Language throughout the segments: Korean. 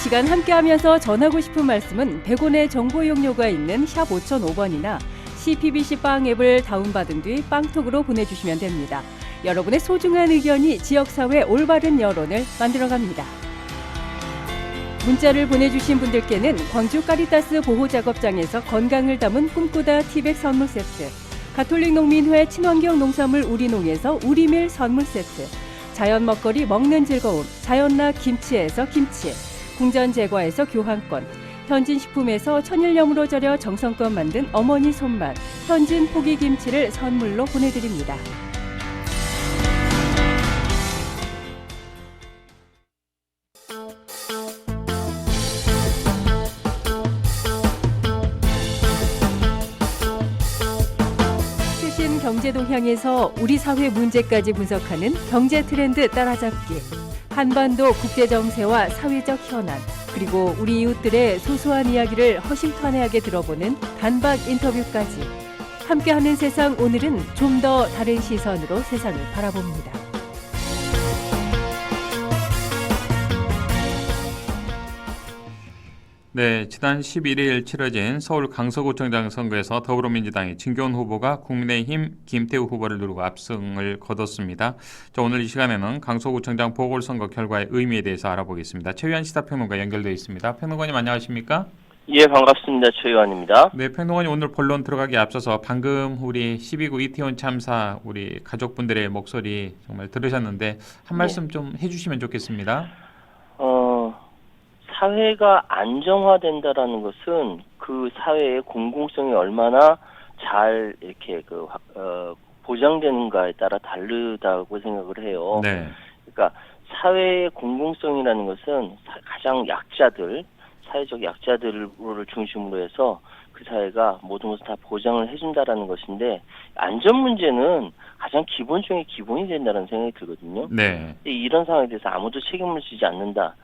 시간 함께하면서 전하고 싶은 말씀은 100원의 정보 이용료가 있는 샵 5005번이나 CPBC 빵 앱을 다운받은 뒤 빵톡으로 보내주시면 됩니다. 여러분의 소중한 의견이 지역사회 올바른 여론을 만들어갑니다. 문자를 보내주신 분들께는 광주 카리타스 보호작업장에서 건강을 담은 꿈꾸다 티백 선물 세트, 가톨릭 농민회 친환경 농산물 우리농에서 우리밀 선물 세트, 자연 먹거리 먹는 즐거움 자연락 김치에서 김치, 궁전 제과에서 교환권, 현진식품에서 천일염으로 절여 정성껏 만든 어머니 손맛 현진 포기김치를 선물로 보내드립니다. 최신 경제 동향에서 우리 사회 문제까지 분석하는 경제 트렌드 따라잡기. 한반도 국제 정세와 사회적 현안, 그리고 우리 이웃들의 소소한 이야기를 허심탄회하게 들어보는 단박 인터뷰까지. 함께하는 세상, 오늘은 좀 더 다른 시선으로 세상을 바라봅니다. 네, 지난 11일 치러진 서울 강서구청장 선거에서 더불어민주당의 진교훈 후보가 국민의힘 김태우 후보를 누르고 압승을 거뒀습니다. 자, 오늘 이 시간에는 강서구청장 보궐선거 결과의 의미에 대해서 알아보겠습니다. 최유한 시사평론가 연결되어 있습니다. 평론가님 안녕하십니까? 예, 반갑습니다. 최유한입니다. 네, 평론가님 오늘 본론 들어가기 앞서서 방금 우리 12구 이태원 참사 우리 가족분들의 목소리 정말 들으셨는데 한 말씀 좀 해주시면 좋겠습니다. 사회가 안정화된다라는 것은 그 사회의 공공성이 얼마나 잘 이렇게 보장되는가에 따라 다르다고 생각을 해요. 네. 그러니까 사회의 공공성이라는 것은 가장 약자들, 사회적 약자들을 중심으로 해서 그 사회가 모든 것을 다 보장을 해준다라는 것인데, 안전 문제는 가장 기본 중에 기본이 된다는 생각이 들거든요. 네. 이런 상황에 대해서 아무도 책임을 지지 않는다.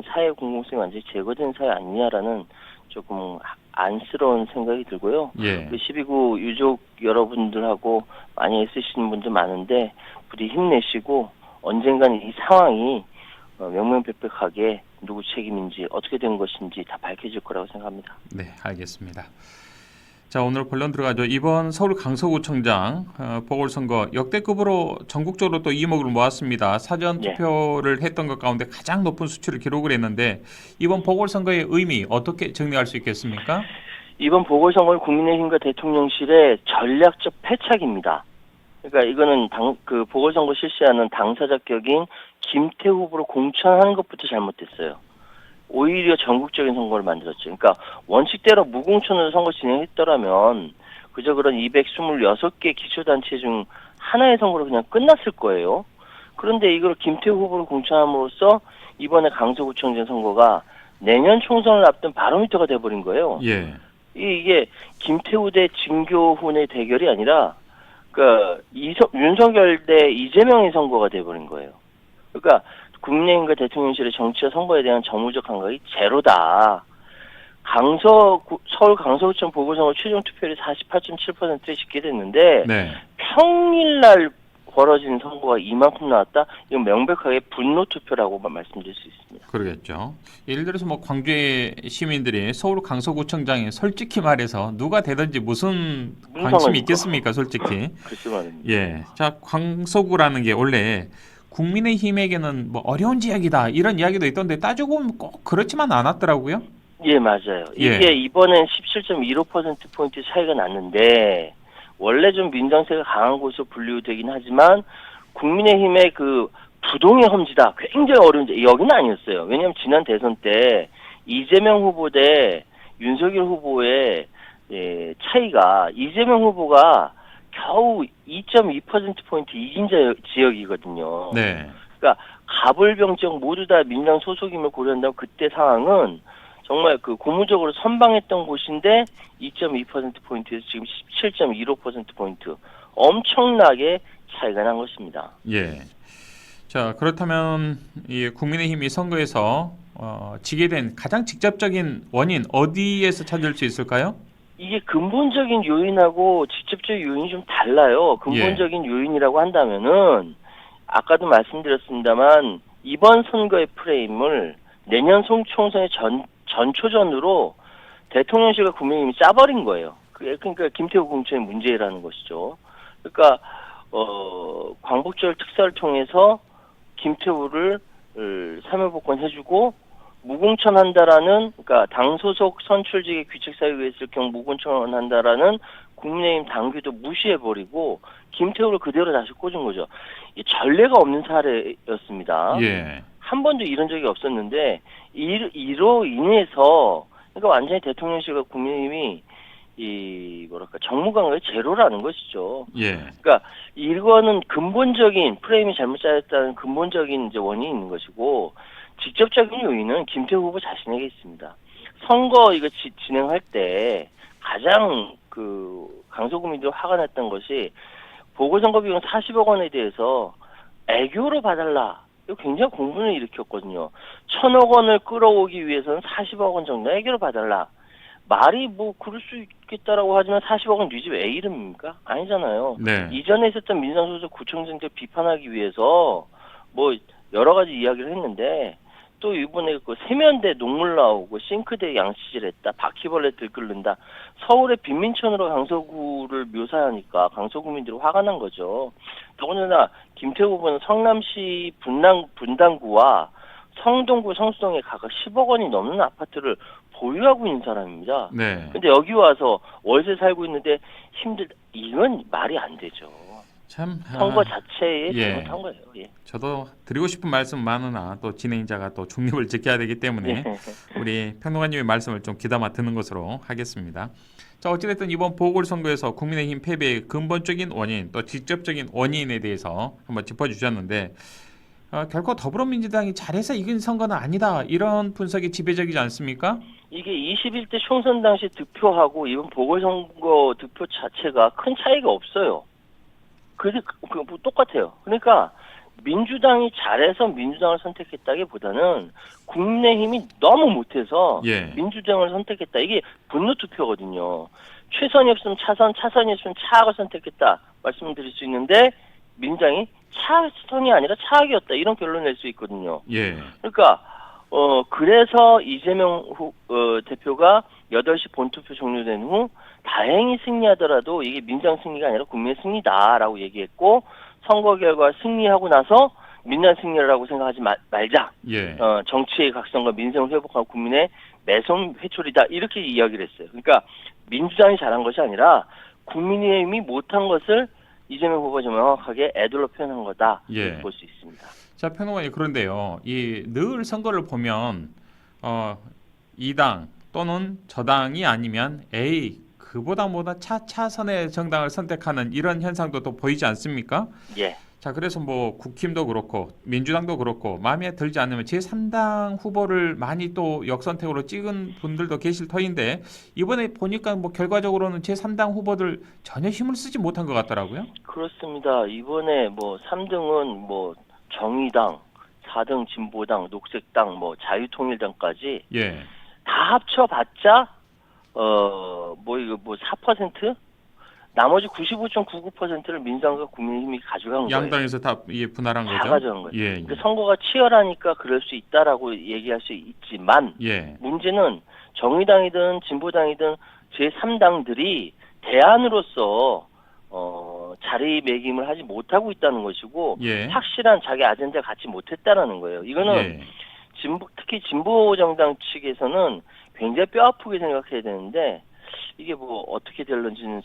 사회 공공성이 완전히 제거된 사회 아니냐라는 조금 안쓰러운 생각이 들고요. 예. 그 12구 유족 여러분들하고 많이 애쓰시는 분들 많은데 부디 힘내시고 언젠가는 이 상황이 명명백백하게 누구 책임인지 어떻게 된 것인지 다 밝혀질 거라고 생각합니다. 네, 알겠습니다. 자, 오늘 본론 들어가죠. 이번 서울 강서구청장 보궐선거 역대급으로 전국적으로 또 이목을 모았습니다. 사전 투표를 했던 것 가운데 가장 높은 수치를 기록을 했는데 이번 보궐선거의 의미 어떻게 정리할 수 있겠습니까? 이번 보궐선거는 국민의힘과 대통령실의 전략적 패착입니다. 그러니까 이거는 보궐선거 실시하는 당사자 격인 김태우 후보를 공천하는 것부터 잘못됐어요. 오히려 전국적인 선거를 만들었죠. 그러니까 원칙대로 무공천으로 선거 진행했더라면 그저 그런 226개 기초단체 중 하나의 선거로 그냥 끝났을 거예요. 그런데 이걸 김태우 후보를 공천함으로써 이번에 강서구청장 선거가 내년 총선을 앞둔 바로미터가 돼버린 거예요. 예. 이게 김태우 대 진교훈의 대결이 아니라 윤석열 대 이재명의 선거가 돼버린 거예요. 그러니까 국민의힘과 대통령실의 정치와 선거에 대한 정무적 감각이 제로다. 서울 강서구청 보궐선거 최종 투표율이 48.7%에 집계됐는데 네. 평일날 벌어진 선거가 이만큼 나왔다? 이건 명백하게 분노 투표라고만 말씀드릴 수 있습니다. 그러겠죠. 예를 들어서 광주의 시민들이 서울 강서구청장에 솔직히 말해서 누가 되든지 무슨 관심이 있겠습니까, 솔직히. 글쎄 말입니다. 예. 자, 강서구라는 게 원래 국민의힘에게는 어려운 지역이다 이런 이야기도 있던데 따지고 보면 꼭 그렇지만 않았더라고요. 예, 맞아요. 이게 이번엔 17.15%포인트 차이가 났는데 원래 좀 민정세가 강한 곳으로 분류되긴 하지만 국민의힘의 부동의 험지다. 굉장히 어려운 여기는 아니었어요. 왜냐하면 지난 대선 때 이재명 후보 대 윤석열 후보의 차이가 이재명 후보가 겨우 2.2%포인트 이긴 지역이거든요. 네. 그러니까 가불병적 모두 다 민주당 소속임을 고려한다면 그때 상황은 정말 고무적으로 선방했던 곳인데 2.2%포인트에서 지금 17.15%포인트 엄청나게 차이가 난 것입니다. 예. 자, 그렇다면 이 국민의힘이 선거에서 지게 된 가장 직접적인 원인 어디에서 찾을 수 있을까요? 이게 근본적인 요인하고 직접적 요인이 좀 달라요. 근본적인 요인이라고 한다면은 아까도 말씀드렸습니다만 이번 선거의 프레임을 내년 총선의 전초전으로 대통령실과 국민의힘이 짜버린 거예요. 그러니까 김태우 공천의 문제라는 것이죠. 그러니까 광복절 특사를 통해서 김태우를 사면복권 해주고 무공천한다라는, 그러니까 당 소속 선출직의 귀책사유에 있을 경우 무공천한다라는 국민의힘 당규도 무시해버리고 김태우를 그대로 다시 꽂은 거죠. 이 전례가 없는 사례였습니다. 예. 한 번도 이런 적이 없었는데 이로 인해서 그러니까 완전히 대통령실과 국민의힘이 정무감각의 제로라는 것이죠. 예. 그러니까 이거는 근본적인 프레임이 잘못 짜였다는 근본적인 이제 원인이 있는 것이고, 직접적인 요인은 김태우 후보 자신에게 있습니다. 선거 이거 진행할 때 가장 강서구민들 화가 났던 것이 보궐선거 비용 40억 원에 대해서 애교로 봐달라. 이거 굉장히 공분을 일으켰거든요. 1,000억 원을 끌어오기 위해서는 40억 원 정도 애교로 봐달라. 말이 뭐 그럴 수 있겠다라고 하지만 40억은 네 집 애 이름입니까? 아니잖아요. 네. 이전에 있었던 민주당소속 구청장들 비판하기 위해서 뭐 여러 가지 이야기를 했는데, 또 이번에 세면대 녹물 나오고 싱크대 양치질했다, 바퀴벌레 들끓는다, 서울의 빈민촌으로 강서구를 묘사하니까 강서구민들이 화가 난 거죠. 더군다나 김태우 후보는 성남시 분당구와 성동구 성수동에 각각 10억 원이 넘는 아파트를 보유하고 있는 사람입니다. 네. 근데 여기 와서 월세 살고 있는데 이건 말이 안 되죠. 참 선거 자체에 예. 잘못한 거예요. 예. 저도 드리고 싶은 말씀 많으나 또 진행자가 또 중립을 지켜야 되기 때문에 우리 평론가님의 말씀을 좀 귀담아 듣는 것으로 하겠습니다. 자, 어찌됐든 이번 보궐선거에서 국민의힘 패배의 근본적인 원인, 또 직접적인 원인에 대해서 한번 짚어주셨는데, 결코 더불어민주당이 잘해서 이긴 선거는 아니다, 이런 분석이 지배적이지 않습니까? 이게 21대 총선 당시 득표하고 이번 보궐선거 득표 자체가 큰 차이가 없어요. 그게 뭐 똑같아요. 그러니까 민주당이 잘해서 민주당을 선택했다기보다는 국민의힘이 너무 못해서 예. 민주당을 선택했다. 이게 분노 투표거든요. 최선이 없으면 차선, 차선이 없으면 차악을 선택했다 말씀드릴 수 있는데, 민주당이 차선이 아니라 차악이었다, 이런 결론을 낼 수 있거든요. 예. 그러니까 그래서 이재명 대표가 8시 본투표 종료된 후 다행히 승리하더라도 이게 민주당 승리가 아니라 국민의 승리다라고 얘기했고, 선거 결과 승리하고 나서 민주당 승리라고 생각하지 말자. 예. 정치의 각성과 민생을 회복하고 국민의 매선 회초리다, 이렇게 이야기를 했어요. 그러니까 민주당이 잘한 것이 아니라 국민의힘이 못한 것을 이재명 후보가 정확하게 애들로 표현한 거다, 예. 볼 수 있습니다. 자, 평론가님, 그런데요, 늘 선거를 보면 2당 또는 저당이 아니면 A, 그보다 차선의 정당을 선택하는 이런 현상도 또 보이지 않습니까? 예. 자, 그래서 뭐 국힘도 그렇고 민주당도 그렇고 마음에 들지 않으면 제3당 후보를 많이 또 역선택으로 찍은 분들도 계실 터인데, 이번에 보니까 뭐 결과적으로는 제3당 후보들 전혀 힘을 쓰지 못한 것 같더라고요. 그렇습니다. 이번에 뭐 3등은 뭐 정의당, 4등 진보당, 녹색당, 뭐 자유통일당까지 예. 다 합쳐봤자 4%? 나머지 95.99%를 민주당과 국민의힘이 가져간 거예요. 양당에서 다 분할한 다 거죠. 가져간 거예요. 예. 근데 선거가 치열하니까 그럴 수 있다라고 얘기할 수 있지만, 예. 문제는 정의당이든 진보당이든 제3당들이 대안으로서 자리매김을 하지 못하고 있다는 것이고, 예. 확실한 자기 아젠다를 갖지 못했다라는 거예요. 이거는 예. 특히 진보 정당 측에서는 굉장히 뼈아프게 생각해야 되는데, 이게 뭐 어떻게 될런지는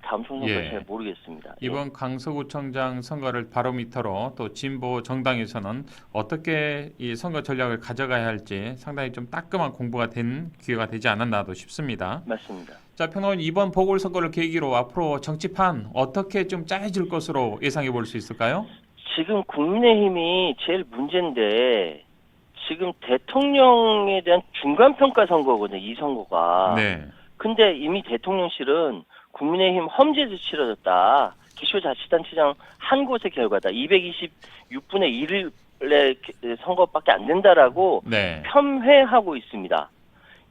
다음 총선까지 예. 잘 모르겠습니다. 이번 강서구청장 선거를 바로미터로 또 진보 정당에서는 어떻게 이 선거 전략을 가져가야 할지 상당히 좀 따끔한 공부가 된 기회가 되지 않았나도 싶습니다. 맞습니다. 자, 평론가님, 이번 보궐선거를 계기로 앞으로 정치판 어떻게 좀 짜여질 것으로 예상해 볼 수 있을까요? 지금 국민의힘이 제일 문제인데, 지금 대통령에 대한 중간평가 선거거든요, 이 선거가. 네. 근데 이미 대통령실은 국민의힘 험지에서 치러졌다, 기초자치단체장 한 곳의 결과다, 226분의 1의 선거밖에 안 된다라고 네. 폄훼하고 있습니다.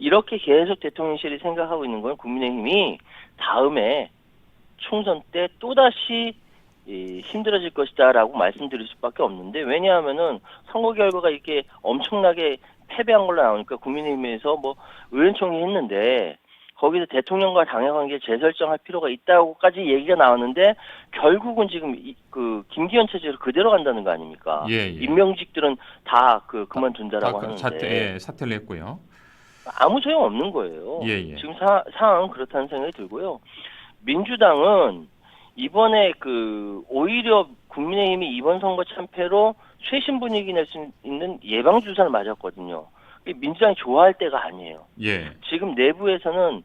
이렇게 계속 대통령실이 생각하고 있는 건 국민의힘이 다음에 총선 때 또다시 힘들어질 것이다라고 말씀드릴 수밖에 없는데, 왜냐하면은 선거 결과가 이렇게 엄청나게 패배한 걸로 나오니까 국민의힘에서 뭐 의원총회 했는데 거기서 대통령과 당의 관계 재설정할 필요가 있다고까지 얘기가 나왔는데 결국은 지금 그 김기현 체제로 그대로 간다는 거 아닙니까? 예, 예. 임명직들은 다 그만둔다라고 하는데 사퇴를 했고요. 아무 소용 없는 거예요. 예, 예. 지금 상황은 그렇다는 생각이 들고요. 민주당은 이번에 오히려 국민의힘이 이번 선거 참패로 쇄신 분위기 낼 수 있는 예방 주사를 맞았거든요. 민주당이 좋아할 때가 아니에요. 예. 지금 내부에서는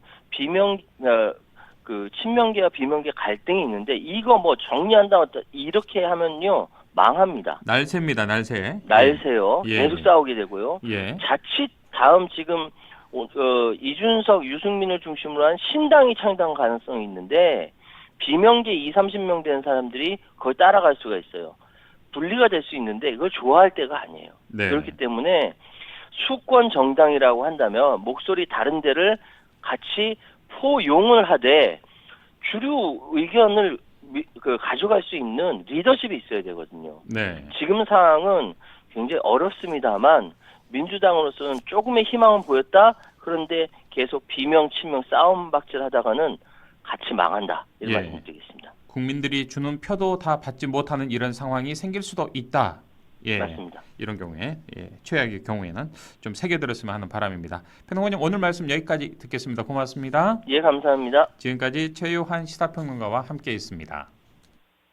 친명계와 비명계 갈등이 있는데 이거 뭐 정리한다 이렇게 하면요 망합니다. 날새입니다. 날새. 날새요. 예. 계속 싸우게 되고요. 예. 자칫 다음 지금 이준석, 유승민을 중심으로 한 신당이 창당 가능성이 있는데 비명계 20, 30명 되는 사람들이 그걸 따라갈 수가 있어요. 분리가 될 수 있는데 이걸 좋아할 때가 아니에요. 네. 그렇기 때문에 수권 정당이라고 한다면 목소리 다른 데를 같이 포용을 하되 주류 의견을 가져갈 수 있는 리더십이 있어야 되거든요. 네. 지금 상황은 굉장히 어렵습니다만 민주당으로서는 조금의 희망은 보였다. 그런데 계속 비명, 친명 싸움박질 하다가는 같이 망한다. 이런 예. 말씀드리겠습니다. 국민들이 주는 표도 다 받지 못하는 이런 상황이 생길 수도 있다. 예. 맞습니다. 이런 경우에 최악의 경우에는 좀 새겨들었으면 하는 바람입니다. 평론가님 오늘 말씀 여기까지 듣겠습니다. 고맙습니다. 예, 감사합니다. 지금까지 최유한 시사평론가와 함께했습니다.